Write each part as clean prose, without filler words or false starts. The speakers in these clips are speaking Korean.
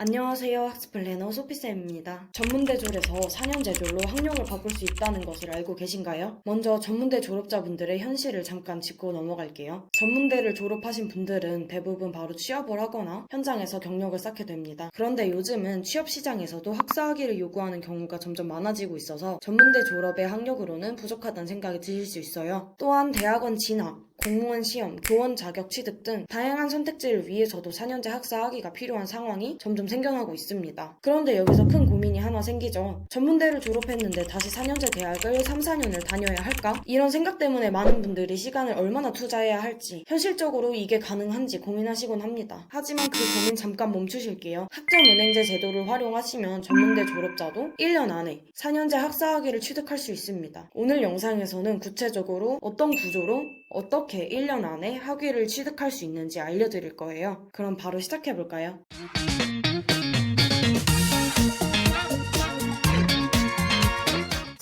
안녕하세요. 학습플래너 소피쌤입니다. 전문대졸에서 4년 제졸로 학력을 바꿀 수 있다는 것을 알고 계신가요? 먼저 전문대 졸업자분들의 현실을 잠깐 짚고 넘어갈게요. 전문대를 졸업하신 분들은 대부분 바로 취업을 하거나 현장에서 경력을 쌓게 됩니다. 그런데 요즘은 취업 시장에서도 학사학위를 요구하는 경우가 점점 많아지고 있어서 전문대 졸업의 학력으로는 부족하다는 생각이 드실 수 있어요. 또한 대학원 진학, 공무원 시험, 교원 자격 취득 등 다양한 선택지를 위해서도 4년제 학사학위가 필요한 상황이 점점 생겨나고 있습니다. 그런데 여기서 큰 고민이 하나 생기죠. 전문대를 졸업했는데 다시 4년제 대학을 3, 4년을 다녀야 할까? 이런 생각 때문에 많은 분들이 시간을 얼마나 투자해야 할지 현실적으로 이게 가능한지 고민하시곤 합니다. 하지만 그 고민 잠깐 멈추실게요. 학점은행제 제도를 활용하시면 전문대 졸업자도 1년 안에 4년제 학사학위를 취득할 수 있습니다. 오늘 영상에서는 구체적으로 어떤 구조로 어떻게 1년 안에 학위를 취득할 수 있는지 알려드릴 거예요. 그럼 바로 시작해볼까요?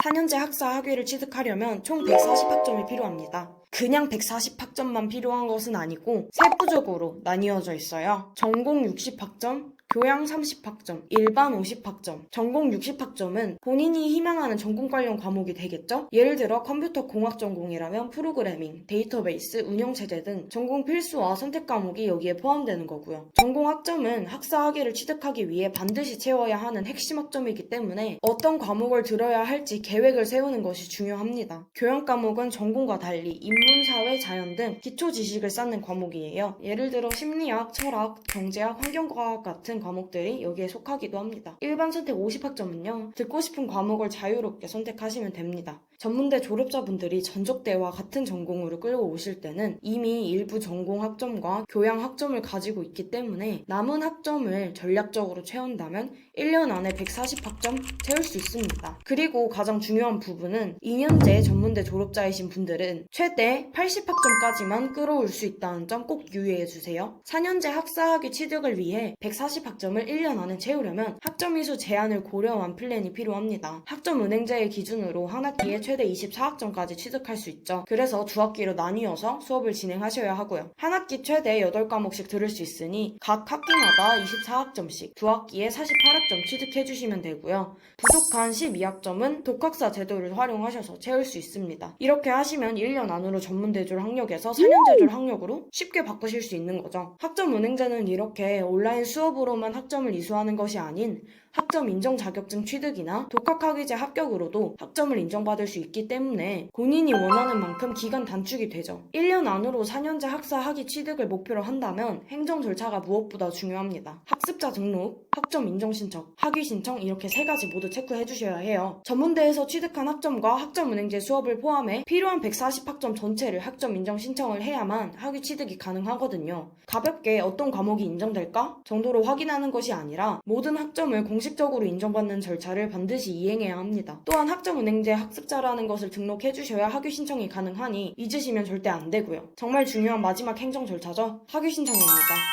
4년제 학사 학위를 취득하려면 총 140학점이 필요합니다. 그냥 140학점만 필요한 것은 아니고 세부적으로 나뉘어져 있어요. 전공 60학점, 교양 30학점, 일반 50학점, 전공 60학점은 본인이 희망하는 전공 관련 과목이 되겠죠? 예를 들어 컴퓨터 공학 전공이라면 프로그래밍, 데이터베이스, 운영체제 등 전공 필수와 선택 과목이 여기에 포함되는 거고요. 전공 학점은 학사 학위를 취득하기 위해 반드시 채워야 하는 핵심 학점이기 때문에 어떤 과목을 들어야 할지 계획을 세우는 것이 중요합니다. 교양 과목은 전공과 달리 인문, 사회, 자연 등 기초 지식을 쌓는 과목이에요. 예를 들어 심리학, 철학, 경제학, 환경과학 같은 과목들이 여기에 속하기도 합니다. 일반 선택 50학점은요. 듣고 싶은 과목을 자유롭게 선택하시면 됩니다. 전문대 졸업자분들이 전적대와 같은 전공으로 끌고 오실 때는 이미 일부 전공 학점과 교양 학점을 가지고 있기 때문에 남은 학점을 전략적으로 채운다면 1년 안에 140학점 채울 수 있습니다. 그리고 가장 중요한 부분은 2년제 전문대 졸업자이신 분들은 최대 80학점까지만 끌어올 수 있다는 점 꼭 유의해주세요. 4년제 학사학위 취득을 위해 140학점을 1년 안에 채우려면 학점 이수 제한을 고려한 플랜이 필요합니다. 학점은행제의 기준으로 한 학기에 최대 24학점까지 취득할 수 있죠. 그래서 두 학기로 나뉘어서 수업을 진행하셔야 하고요. 한 학기 최대 8과목씩 들을 수 있으니 각 학기마다 24학점씩 두 학기에 48학점 취득해주시면 되고요. 부족한 12학점은 독학사 제도를 활용하셔서 채울 수 있습니다. 이렇게 하시면 1년 안으로 전문대졸 학력에서 4년제졸 학력으로 쉽게 바꾸실 수 있는 거죠. 학점은행제는 이렇게 온라인 수업으로만 학점을 이수하는 것이 아닌 학점 인정 자격증 취득이나 독학학위제 합격으로도 학점을 인정받을 수 있기 때문에 본인이 원하는 만큼 기간 단축이 되죠. 1년 안으로 4년제 학사 학위 취득을 목표로 한다면 행정 절차가 무엇보다 중요합니다. 학습자 등록, 학점 인정 신청, 학위 신청 이렇게 세 가지 모두 체크해 주셔야 해요. 전문대에서 취득한 학점과 학점은행제 수업을 포함해 필요한 140학점 전체를 학점 인정 신청을 해야만 학위 취득이 가능하거든요. 가볍게 어떤 과목이 인정될까 정도로 확인하는 것이 아니라 모든 학점을 공식적으로 인정받는 절차를 반드시 이행해야 합니다. 또한 학점은행제 학습자라는 것을 등록해 주셔야 학위 신청이 가능하니 잊으시면 절대 안 되고요. 정말 중요한 마지막 행정 절차죠. 학위 신청입니다.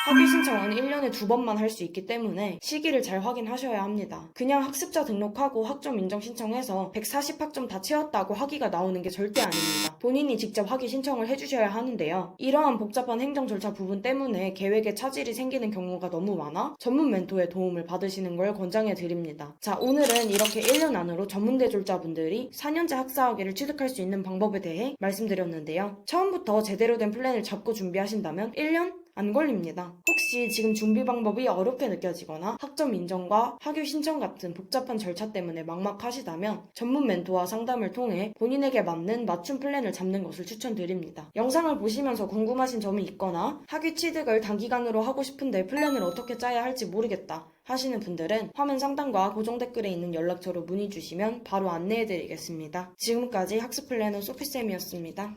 학위 신청은 1년에 2번만 할 수 있기 때문에 시기를 잘 확인하셔야 합니다. 그냥 학습자 등록하고 학점 인정 신청해서 140학점 다 채웠다고 학위가 나오는 게 절대 아닙니다. 본인이 직접 학위 신청을 해주셔야 하는데요. 이러한 복잡한 행정 절차 부분 때문에 계획에 차질이 생기는 경우가 너무 많아 전문 멘토의 도움을 받으시는 걸 권장해 드립니다. 자, 오늘은 이렇게 1년 안으로 전문대졸자분들이 4년제 학사학위를 취득할 수 있는 방법에 대해 말씀드렸는데요. 처음부터 제대로 된 플랜을 잡고 준비하신다면 1년? 안 걸립니다. 혹시 지금 준비 방법이 어렵게 느껴지거나 학점 인정과 학위 신청 같은 복잡한 절차 때문에 막막하시다면 전문 멘토와 상담을 통해 본인에게 맞는 맞춤 플랜을 잡는 것을 추천드립니다. 영상을 보시면서 궁금하신 점이 있거나 학위 취득을 단기간으로 하고 싶은데 플랜을 어떻게 짜야 할지 모르겠다 하시는 분들은 화면 상단과 고정 댓글에 있는 연락처로 문의 주시면 바로 안내해드리겠습니다. 지금까지 학습 플래너 소피쌤이었습니다.